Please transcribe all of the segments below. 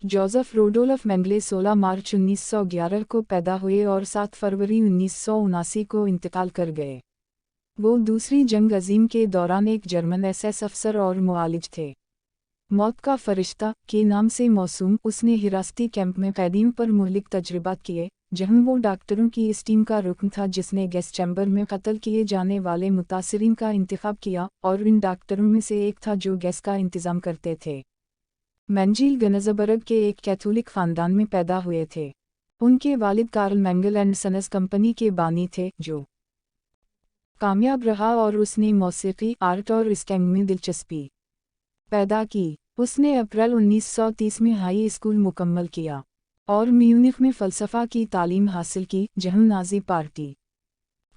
Joseph रोडोल्फ मेंगले 16 मार्च 1911 को पैदा हुए और 7 फरवरी 1979 को इंतकाल कर गए। वो दूसरी जंग अजीम के दौरान एक जर्मन एसएस अफसर और मुआलिज थे। मौत का फरिश्ता के नाम से मौसूम, उसने हिरासती कैंप में कैदियों पर मुहलिक तजर्बात किए, जहां वो डॉक्टरों की इस टीम का रुकन था जिसने गैस चैम्बर में कत्ल किए जाने वाले मुतासिरीन का इंतखाब किया, और इन डॉक्टरों में से एक था जो गैस का इंतज़ाम करते थे। मेंजील गनज़बर्ग के एक कैथोलिक ख़ानदान में पैदा हुए थे। उनके वालिद Karl Mengal and sons company के बानी थे, जो कामयाब रहा और उसने मौसीकी, आर्ट और स्कैंग में दिलचस्पी पैदा की। उसने अप्रैल 1930 में हाई स्कूल मुकम्मल किया और म्यूनिख में फ़लसफ़ा की तालीम हासिल की, जहां नाज़ी पार्टी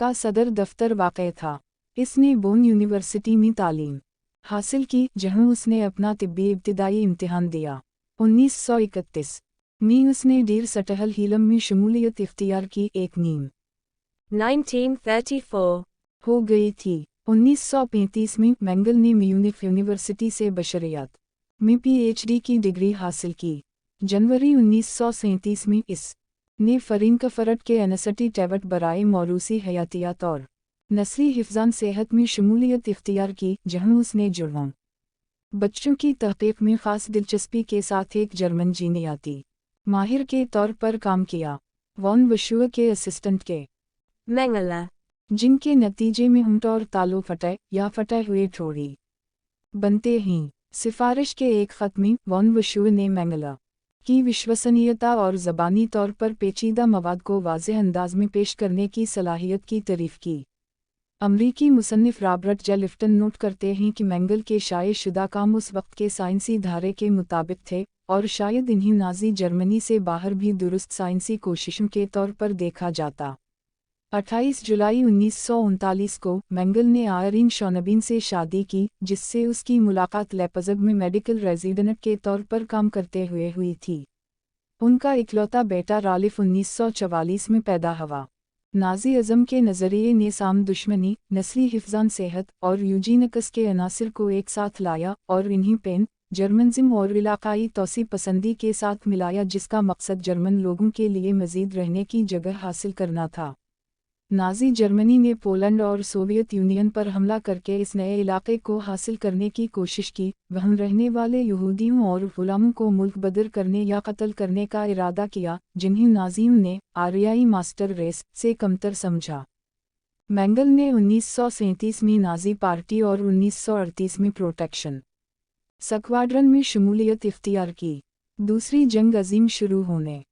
का सदर दफ्तर वाक़ था। इसने बोन यूनिवर्सिटी में तालीम हासिल की, जहां उसने अपना तिब्बी इब्तिदाई इम्तिहान दिया। 1931 में उसने डीर सटहल हीलम में शमूलियत इख्तियार की, एक नीम 1934 हो गई थी। 1935 में मेंगल ने म्यूनिख यूनिवर्सिटी से बशरियात में पीएचडी की डिग्री हासिल की। जनवरी 1937 में इस ने फ़रीनकफ़रट के एनएसटी टेवट बराए मौरूसी हयातियात और नस्ली हिफ़्ज़ान सेहत में शमूलियत इख्तियार की, जहां उसने जुर्मों बच्चों की तहक़ीक़ में ख़ास दिलचस्पी के साथ एक जर्मन जीनियाती माहिर के तौर पर काम किया। वॉन वशुअ के असिस्टेंट के Mengele जिनके नतीजे में ऊँट और तालू फटे या फटे हुए ठोड़ी बनते हैं। सिफारिश के एक ख़त में वॉन वशुअ ने मेंगला की विश्वसनीयता और ज़बानी तौर पर पेचीदा मवाद को वाज़ेह अंदाज में पेश करने की सलाहियत की तारीफ़ की। अमरीकी मुसन्निफ़ रॉबर्ट जे लिफ्टन नोट करते हैं कि मेंगल के शाये शुदा काम उस वक्त के साइंसी धारे के मुताबिक थे, और शायद इन्हीं नाज़ी जर्मनी से बाहर भी दुरुस्त साइंसी कोशिशों के तौर पर देखा जाता। 28 जुलाई 1939 को मेंगल ने आयरीन शोनबीन से शादी की, जिससे उसकी मुलाकात लेपज़िग में मेडिकल रेजिडेंट के तौर पर काम करते हुए हुई थी। उनका इकलौता बेटा रालिफ 1944 में पैदा हुआ। नाज़ी अज़म के नज़रिए ने साम दुश्मनी, नस्ली हिफ़्ज़ान सेहत और यूजीनिकस के अनासिर को एक साथ लाया और इन्हीं पेन जर्मनिज़म और इलाक़ाई तौसी पसंदी के साथ मिलाया, जिसका मकसद जर्मन लोगों के लिए मज़ीद रहने की जगह हासिल करना था। नाज़ी जर्मनी ने पोलैंड और सोवियत यूनियन पर हमला करके इस नए इलाके को हासिल करने की कोशिश की। वहाँ रहने वाले यहूदियों और गुलामों को मुल्क बदर करने या कत्ल करने का इरादा किया, जिन्हें नाज़ियों ने आर्याई मास्टर रेस से कमतर समझा। मेंगल ने 1937 में नाज़ी पार्टी और 1938 में प्रोटेक्शन स्क्वाड्रन में शमूलियत इख्तियार की। दूसरी जंग अजीम शुरू होने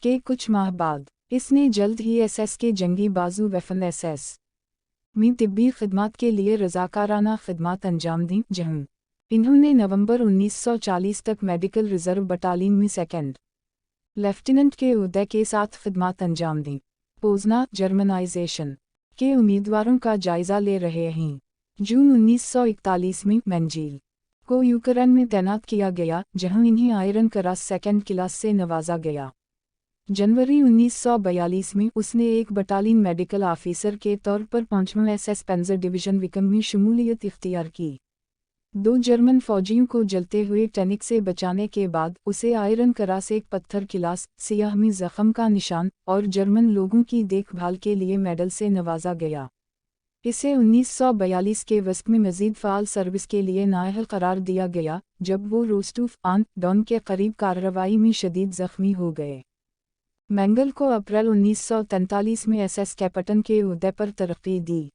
के कुछ माह बाद इसने जल्द ही एसएस के जंगी बाजू वेफन एसएस में तिब्बी खिदमात के लिए रज़ाकाराना खिदमात अंजाम दी, जहां इन्होंने नवंबर 1940 तक मेडिकल रिजर्व बटालियन में सेकेंड लेफ्टिनेंट के ओहदे के साथ खिदमात अंजाम दी। पोजना जर्मनाइजेशन के उम्मीदवारों का जायज़ा ले रहे हैं। जून 1941 में मेंजील को यूक्रेन में तैनात किया गया, जहां इन्हें आयरन क्रॉस सेकेंड क्लास से नवाजा गया। जनवरी 1942 में उसने एक बटालियन मेडिकल ऑफिसर के तौर पर 5वें एसएस पेंजर डिवीज़न विकम में शमूलियत इख्तियार की। 2 जर्मन फौजियों को जलते हुए टैनिक से बचाने के बाद उसे आयरन क्रॉस, एक पत्थर खिलास, सियाह में ज़ख़म का निशान और जर्मन लोगों की देखभाल के लिए मेडल से नवाजा गया। इसे 1942 के वस्त में मज़ीद फ़ाल सर्विस के लिए नाअहल करार दिया गया, जब वो रोस्टोफ ऑन डॉन के करीब कार्रवाई में शदीद ज़ख्मी हो गए। मेंगल को अप्रैल 1943 में एसएस कैप्टन के ओहदे पर तरक्की दी।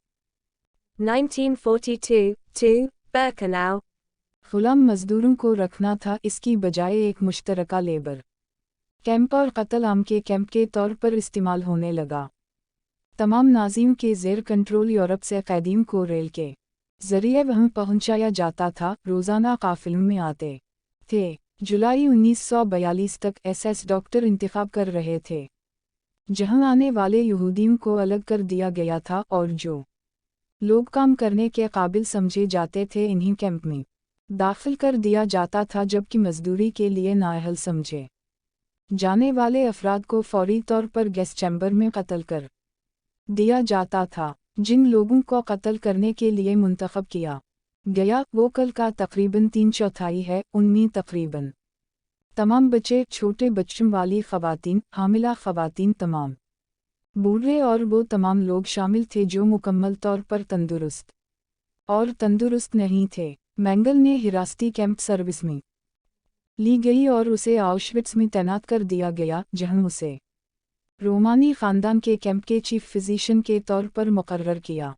1942 Birkenau गुलाम मजदूरों को रखना था, इसकी बजाय एक मुश्तरका लेबर कैंप और कत्ल आम के कैंप के तौर पर इस्तेमाल होने लगा। तमाम नाज़ियों के ज़ेर कंट्रोल यूरोप से कैदियों को रेल के ज़रिए वहाँ पहुँचाया जाता था, रोज़ाना काफ़िलों में आते थे। जुलाई 1942 तक एसएस डॉक्टर इंतखाब कर रहे थे, जहां आने वाले यहूदियों को अलग कर दिया गया था और जो लोग काम करने के काबिल समझे जाते थे इन्हीं कैंप में दाखिल कर दिया जाता था, जबकि मजदूरी के लिए नाअहल समझे जाने वाले अफराद को फौरी तौर पर गैस चैम्बर में कत्ल कर दिया जाता था। जिन लोगों को कत्ल करने के लिए मुंतखब किया गया वो कल का तकरीबन 3/4 है, उनमें तकरीबन तमाम बच्चे, छोटे बच्चों वाली ख़वातीन, हामिला ख़वातीन, तमाम बूढ़े और वो तमाम लोग शामिल थे जो मुकम्मल तौर पर तंदुरुस्त और तंदुरुस्त नहीं थे। मेंगल ने हिरासती कैंप सर्विस में ली गई और उसे आउशविट्स में तैनात कर दिया गया, जहां उसे रोमानी ख़ानदान के कैंप के चीफ फिजिशियन के तौर पर मुकर्रर किया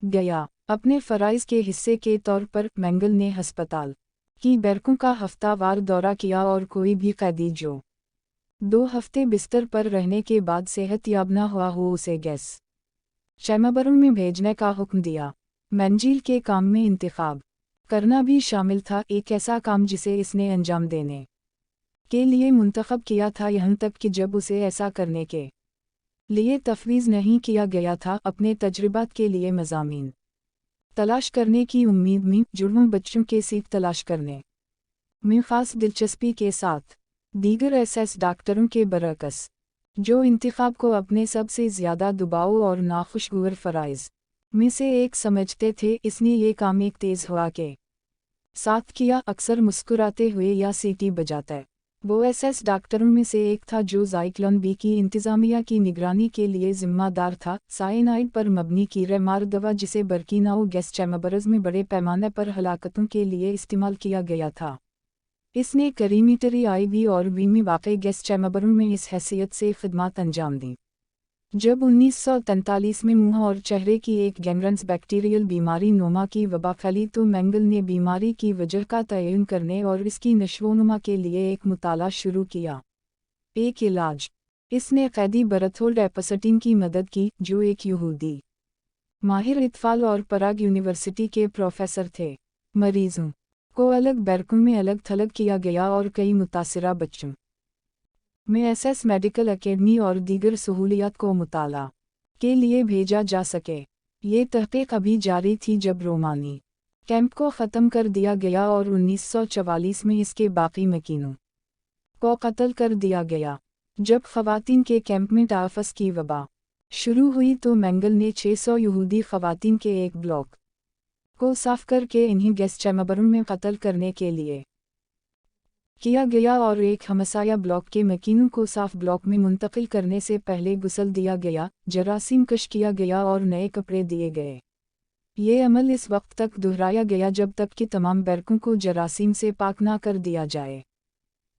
गया। अपने फ़राइज़ के हिस्से के तौर पर मेंगल ने अस्पताल की बैरकों का हफ्तावार दौरा किया और कोई भी कैदी जो 2 हफ्ते बिस्तर पर रहने के बाद सेहतयाब न हुआ हो उसे गैस चैम्बर में भेजने का हुक्म दिया। मेंजील के काम में इंतखाब करना भी शामिल था, एक ऐसा काम जिसे इसने अंजाम देने के लिए मुंतखब किया था, यहाँ तक कि जब उसे ऐसा करने के लिए तफवीज़ नहीं किया गया था। अपने तजर्बात के लिए मज़ामीन तलाश करने की उम्मीद में जुड़वां बच्चों के सीख तलाश करने में ख़ास दिलचस्पी के साथ दीगर एसएस डॉक्टरों के बरअक्स जो इंतखाब को अपने सबसे ज़्यादा दबाव और नाखुशगवार फ़राइज़ में से एक समझते थे, इसने ये काम एक तेज़ हवा के साथ किया, अक्सर मुस्कुराते हुए या सीटी बजाता। वो एसएस डॉक्टरों में से एक था जो ज़ाइक्लोन बी की इंतज़ामिया की निगरानी के लिए ज़िम्मेदार था। साइनाइड पर मबनी कीड़े-मार दवा जिसे बर्किनाओ गैस चैम्बर्स में बड़े पैमाने पर हलाकतों के लिए इस्तेमाल किया गया था। इसने करीमिटरी आईवी और बी में वाक़ई गैस चैम्बरों में इस हैसियत से खिदमत अंजाम दी। जब 1943 में मुंह और चेहरे की एक गैंग्रेनस बैक्टीरियल बीमारी नोमा की वबा फैली तो मेंगल ने बीमारी की वजह का तयन करने और इसकी नश्वोनुमा के लिए एक मुताला शुरू किया। एक इलाज। इसने कैदी बरथोल्ड एपसटीन की मदद की, जो एक यहूदी माहिर इत्फाल और पराग यूनिवर्सिटी के प्रोफेसर थे। मरीजों को अलग बैरकों में अलग थलग किया गया और कई मुतासिरा बच्चों में एसएस मेडिकल एकेडमी और दीगर सहूलियात को मुताला के लिए भेजा जा सके। ये तहक़ीक़ अभी जारी थी जब रोमानी कैंप को ख़त्म कर दिया गया और 1944 में इसके बाकी मकीनों को कत्ल कर दिया गया। जब ख़वातीन के कैंप में टाफस की वबा शुरू हुई तो मेंगल ने 600 यहूदी ख़वातीन के एक ब्लॉक को साफ करके इन्हें गैस चैम्बरों में कत्ल करने के लिए किया गया और एक हमसाया ब्लॉक के मकीनों को साफ ब्लॉक में मुंतकिल करने से पहले गुसल दिया गया, जरासीम कश किया गया और नए कपड़े दिए गए। ये अमल इस वक्त तक दोहराया गया जब तक कि तमाम बैरकों को जरासीम से पाक ना कर दिया जाए।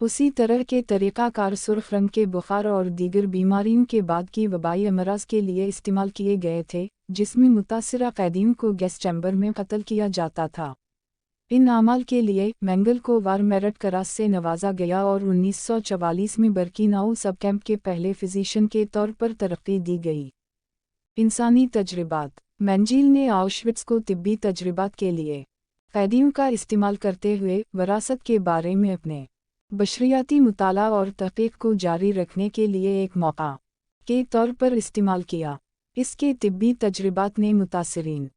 उसी तरह के तरीक़ाकार सुर्ख रंग के बुखार और दीगर बीमारियों के बाद की वबाई अमराज के लिए इस्तेमाल किए गए थे, जिसमें मुतासिरा कैदियों को गैस चैम्बर में कत्ल किया जाता था। इन आमाल के लिए मेंगल को वार मेरिट क्रास से नवाजा गया और 1944 में बर्किनाओ सब कैंप के पहले फिजिशियन के तौर पर तरक्की दी गई। इंसानी तजर्बात। मेंजील ने आउशविट्स को तिब्बी तजर्बात के लिए कैदियों का इस्तेमाल करते हुए वरासत के बारे में अपने बशरियाती मुताला और तहक़ीक़ को जारी रखने के लिए एक मौका के तौर पर इस्तेमाल किया। इसके तिब्बी तजर्बात ने मुतासिरीन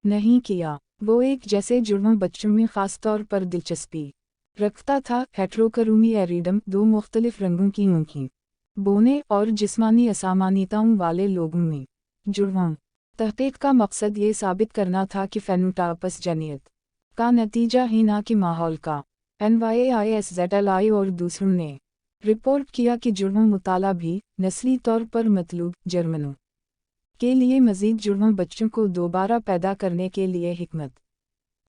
नहीं किया। वो एक जैसे जुड़वां बच्चों में ख़ास तौर पर दिलचस्पी रखता था। हेट्रोकरूमी एरिडम 2 मुख्तलिफ रंगों की आँखें, बोने और जिस्मानी असामान्यताओं वाले लोगों में जुड़वां तहक़ीक़ का मकसद ये साबित करना था कि फेनोटाइपस जनियत का नतीजा ही ना कि माहौल का। NYAISZLI और दूसरों ने रिपोर्ट किया कि जुड़वां मुताला भी नस्ली तौर पर मतलूब जर्मनों के लिए मज़ीद जुड़वां बच्चों को दोबारा पैदा करने के लिए हिकमत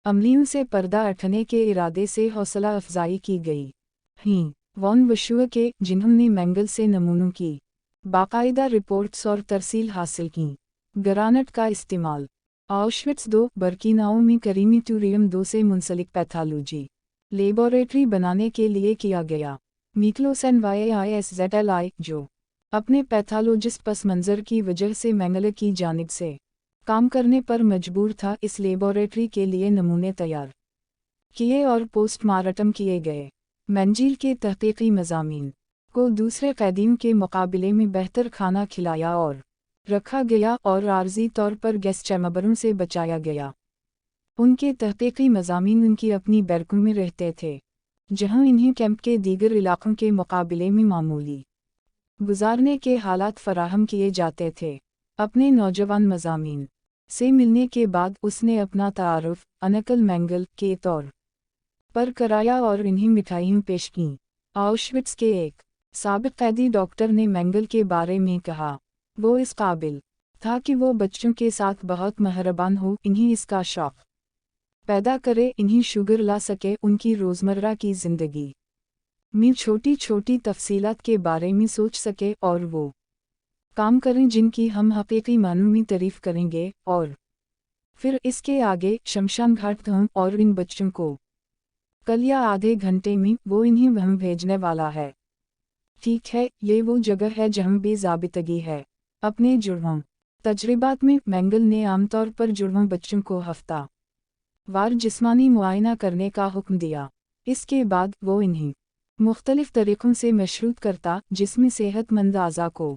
अमलियों से पर्दा हटने के इरादे से हौसला अफजाई की गई। वॉन वशुआ के, जिन्होंने मेंगल से नमूनों की बाकायदा रिपोर्ट्स और तरसील हासिल की। ग्रानट का इस्तेमाल। आउशविट्स 2 बर्किनाओ में क्रीमेटोरियम 2 से मुंसलिक पैथोलॉजी लेबोरेटरी बनाने के लिए किया गया। मिक्लोस NYAISZLI, जो अपने पैथोलॉजिस्ट पस मंज़र की वजह से मेंगल की जानिब से काम करने पर मजबूर था, इस लेबोरेटरी के लिए नमूने तैयार किए और पोस्टमार्टम किए गए। मेंजील के तहक़ीक़ी मज़ामीन को दूसरे कैदियों के मुकाबले में बेहतर खाना खिलाया और रखा गया और आर्जी तौर पर गैस चैम्बरों से बचाया गया। उनके तहक़ीक़ी मज़ामीन उनकी अपनी बैरकों में रहते थे, जहां इन्हें कैंप के दीगर इलाक़ों के मुकाबले में मामूली गुजारने के हालात फराहम किए जाते थे। अपने नौजवान मज़ामीन से मिलने के बाद उसने अपना तारुफ़ अनकल मेंगल के तौर पर कराया और इन्हीं मिठाइयाँ पेश कीं। आउशविट्स के एक साबिक कैदी डॉक्टर ने मेंगल के बारे में कहा, वो इस काबिल था कि वो बच्चों के साथ बहुत मेहरबान हो, इन्हीं इसका शौक पैदा करे, इन्हीं शुगर ला सके उनकी रोज़मर्रा की ज़िंदगी में छोटी छोटी तफसीलात के बारे में सोच सके और वो काम करें जिनकी हम हकीकी मानों में तारीफ करेंगे। और फिर इसके आगे शमशान घाट धम और इन बच्चों को कल या आधे घंटे में वो इन्हीं वहाँ भेजने वाला है। ठीक है, ये वो जगह है जहाँ बेज़ाबितगी है। अपने जुड़वां तजर्बात में मेंगल ने आमतौर पर जुड़वां बच्चों को हफ्ता वार जिस्मानी मुआयना करने का हुक्म दिया। इसके बाद वो इन्हीं मुख्तलिफ तरीक़ों से मशरूत करता, जिसमें सेहतमंद अज़ा को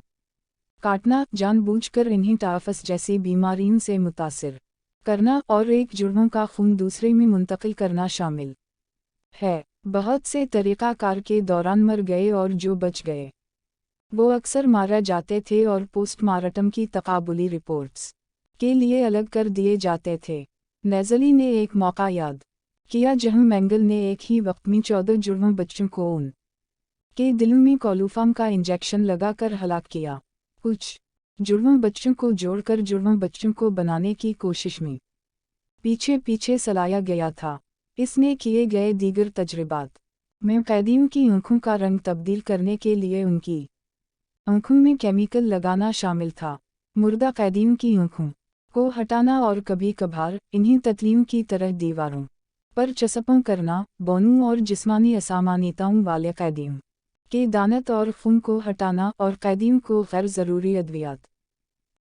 काटना, जानबूझकर इन्हीं टाफस जैसी बीमारियों से मुतासिर करना और एक जुड़वों का खून दूसरे में मुंतकिल करना शामिल है। बहुत से तरीक़ाकार के दौरान मर गए और जो बच गए वो अक्सर मारे जाते थे और पोस्टमार्टम की तकाबुली रिपोर्ट्स के लिए अलग कर दिए जाते थे। नेज़ली ने एक मौका याद किया जहां मेंगल ने एक ही वक्त में 14 जुड़वों बच्चों को उन के दिलों में कोलोफार्म का इंजेक्शन लगाकर हलाक किया। कुछ जुड़वों बच्चों को जोड़कर जुड़वों बच्चों को बनाने की कोशिश में पीछे पीछे सलाया गया था। इसने किए गए दीगर तजर्बात में कैदियों की आँखों का रंग तब्दील करने के लिए उनकी आँखों में केमिकल लगाना शामिल था। मुर्दा कैदियों की आँखों को हटाना और कभी कभार इन्हीं ततलियों की तरह दीवारों पर चस्पों करना, बोनों और जिस्मानी असामान्यताओं वाले कैदियों के दानत और खून को हटाना और कैदियों को गैर ज़रूरी अद्वियात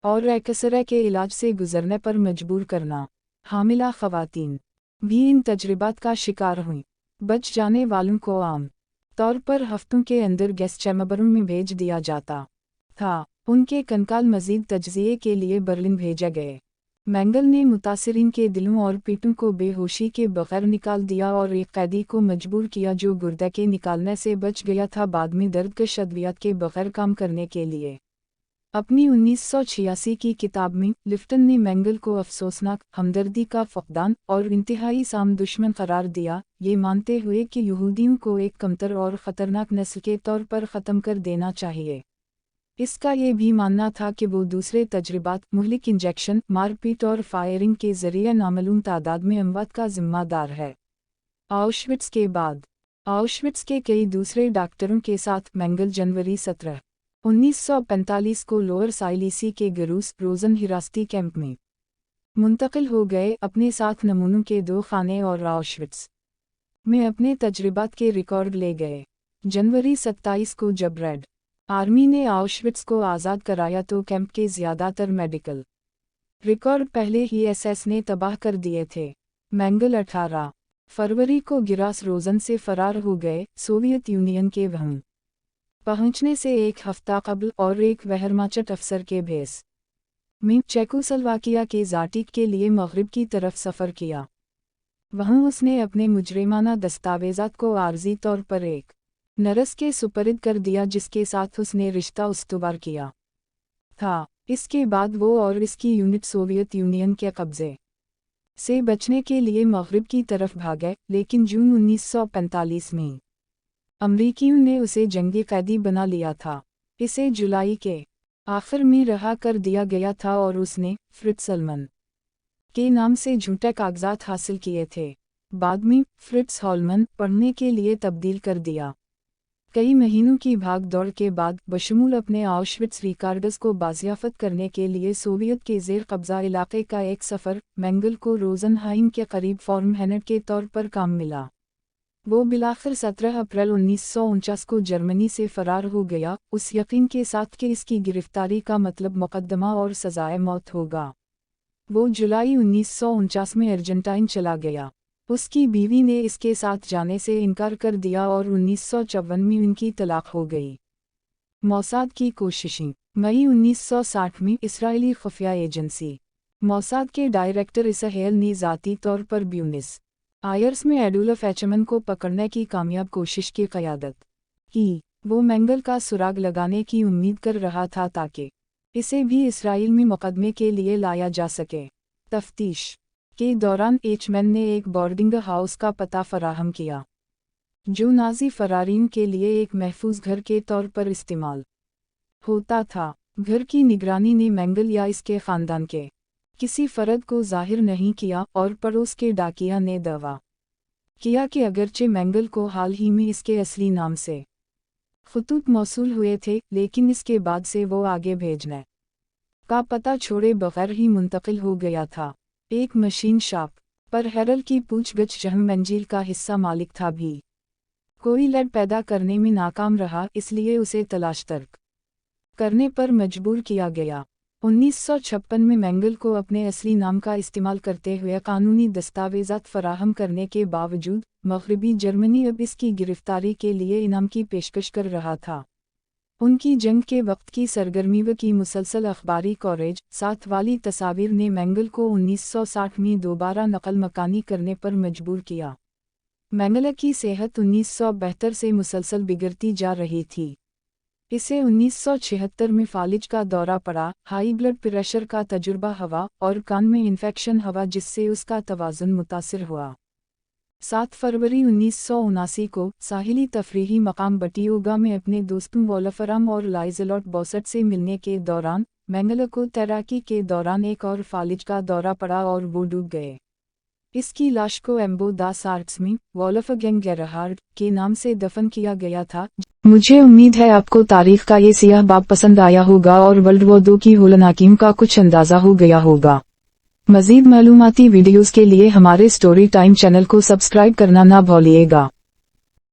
और एक्सरे के इलाज से गुजरने पर मजबूर करना। हामिला ख़वातीन भी इन तजर्बात का शिकार हुई। बच जाने वालों को आम तौर पर हफ्तों के अंदर गैस चैम्बरों में भेज दिया जाता था। उनके कंकाल मज़ीद तज्ज़िये के लिए बर्लिन भेजे गए। मेंगल ने मुतासिरीन के दिलों और पेटों को बेहोशी के बगैर निकाल दिया और एक कैदी को मजबूर किया जो गुर्दे के निकालने से बच गया था, बाद में दर्दकश अद्वियात के बगैर काम करने के लिए। अपनी 1986 की किताब में लिफ्टन ने मेंगल को अफसोसनाक, हमदर्दी का फक़दान और इंतहाई साम दुश्मन करार दिया, ये मानते हुए कि यहूदियों को एक कमतर और ख़तरनाक नस्ल के तौर पर ख़त्म कर देना चाहिए। इसका ये भी मानना था कि वो दूसरे तजर्बात, मुहलिक इंजेक्शन, मारपीट और फायरिंग के ज़रिए नामालूम तादाद में अमवात का ज़िम्मेदार है। आउशविट्स के बाद आउशविट्स के कई दूसरे डॉक्टरों के साथ मेंगल जनवरी 17, 1945 को लोअर साइलीसी के गरूस रोज़न हिरासती कैंप में मुंतकिल हो गए। अपने साथ नमूनों के 2 खाने और आउशविट्स में अपने तजर्बात के रिकॉर्ड ले गए। जनवरी 27 को जब रेड आर्मी ने आउशविट्स को आज़ाद कराया तो कैंप के ज़्यादातर मेडिकल रिकॉर्ड पहले ही एसएस ने तबाह कर दिए थे। मेंगल 18 फरवरी को गिरास रोज़न से फ़रार हो गए। सोवियत यूनियन के वहाँ पहुँचने से एक हफ्ता कबल और एक वहरमाचट अफसर के भेस में चेकोस्लोवाकिया के ज़ाटिक के लिए मग़रिब की तरफ सफ़र किया। वहाँ उसने अपने मुजरिमाना दस्तावेज़ात को आर्जी तौर पर एक नरस के सुपरद कर दिया जिसके साथ उसने रिश्ता उस्तवार किया था। इसके बाद वो और इसकी यूनिट सोवियत यूनियन के कब्ज़े से बचने के लिए मग़रिब की तरफ भागे, लेकिन जून 1945 में अमरीकियों ने उसे जंगी कैदी बना लिया था। इसे जुलाई के आखिर में रहा कर दिया गया था और उसने फ्रिट्ज सलमन के नाम से झूठे कागजात हासिल किए थे। बाद में फ्रिट्ज हॉलमन पढ़ने के लिए तब्दील कर दिया। कई महीनों की भाग दौड़ के बाद, बशमूल अपने आउशविट्स रिकॉर्ड्स को बाजियाफत करने के लिए सोवियत के ज़ेर कब्ज़ा इलाके का एक सफ़र, मेंगल को रोज़नहाइम के करीब फॉर्म हैनेट के तौर पर काम मिला। वो बिलाखिर 17 अप्रैल 1949 को जर्मनी से फ़रार हो गया, उस यकीन के साथ कि इसकी गिरफ्तारी का मतलब मुकद्दमा और सज़ाए मौत होगा। वो जुलाई 1949 में अर्जेंटाइन चला गया। उसकी बीवी ने इसके साथ जाने से इनकार कर दिया और 1954 में उनकी तलाक हो गई। मोसाद की कोशिशें। मई 1960 में इस्राएली खुफिया एजेंसी मोसाद के डायरेक्टर इसराइल ने ज़ाती तौर पर ब्यूनस आयर्स में एडोल्फ एचमन को पकड़ने की कामयाब कोशिश की क़यादत की। वो मेंगल का सुराग लगाने की उम्मीद कर रहा था ताकि इसे भी इसराइल में मुकदमे के लिए लाया जा सके। तफ्तीश के दौरान एचमैन ने एक बोर्डिंग हाउस का पता फराहम किया जो नाजी फरारीन के लिए एक महफूज घर के तौर पर इस्तेमाल होता था। घर की निगरानी ने मैंगल या इसके खानदान के किसी फर्द को जाहिर नहीं किया और पड़ोस के डाकिया ने दावा किया कि अगरचे मैंगल को हाल ही में इसके असली नाम से खतूत मौसूल हुए थे, लेकिन इसके बाद से वो आगे भेजने का पता छोड़े बगैर ही मुंतकिल हो गया था। एक मशीन शॉप पर हेरल की पूछगछ जहां मंजिल का हिस्सा मालिक था भी कोई लड़ पैदा करने में नाकाम रहा, इसलिए उसे तलाश तर्क करने पर मजबूर किया गया। 1956 में मैंगल को अपने असली नाम का इस्तेमाल करते हुए कानूनी दस्तावेज़ात फराहम करने के बावजूद मग़रिबी जर्मनी अब इसकी गिरफ्तारी के लिए इनाम की पेशकश कर रहा था। उनकी जंग के वक्त की सरगर्मियों की मुसलसल अखबारी कवरेज साथ वाली तस्वीर ने मैंगल को 1960 में दोबारा नकल मकानी करने पर मजबूर किया। मैंगल की सेहत 1972 से मुसलसल बिगड़ती जा रही थी। इसे 1976 में फालिज का दौरा पड़ा, हाई ब्लड प्रेशर का तजुर्बा हुआ और कान में इन्फेक्शन हुआ जिससे उसका तवाज़ुन मुतासिर हुआ। 7 फरवरी 1979 को साहिली तफरीही मकाम बटियोगा में अपने दोस्तों वोल्फ्राम और लाइज़लॉट बॉसट से मिलने के दौरान मैंगल को तैराकी के दौरान एक और फालिज का दौरा पड़ा और वो डूब गए। इसकी लाश को एम्बो दा सार्ट्समी वोल्फगैंग गेरहार्ड के नाम से दफन किया गया था। मुझे उम्मीद है आपको तारीख का ये सियाह बाब पसंद आया होगा और वर्ल्ड वॉर 2 की होलनाकीम का कुछ अंदाजा हो गया होगा। मज़ीद मालूमाती वीडियोस के लिए हमारे स्टोरी टाइम चैनल को सब्सक्राइब करना ना भूलिएगा।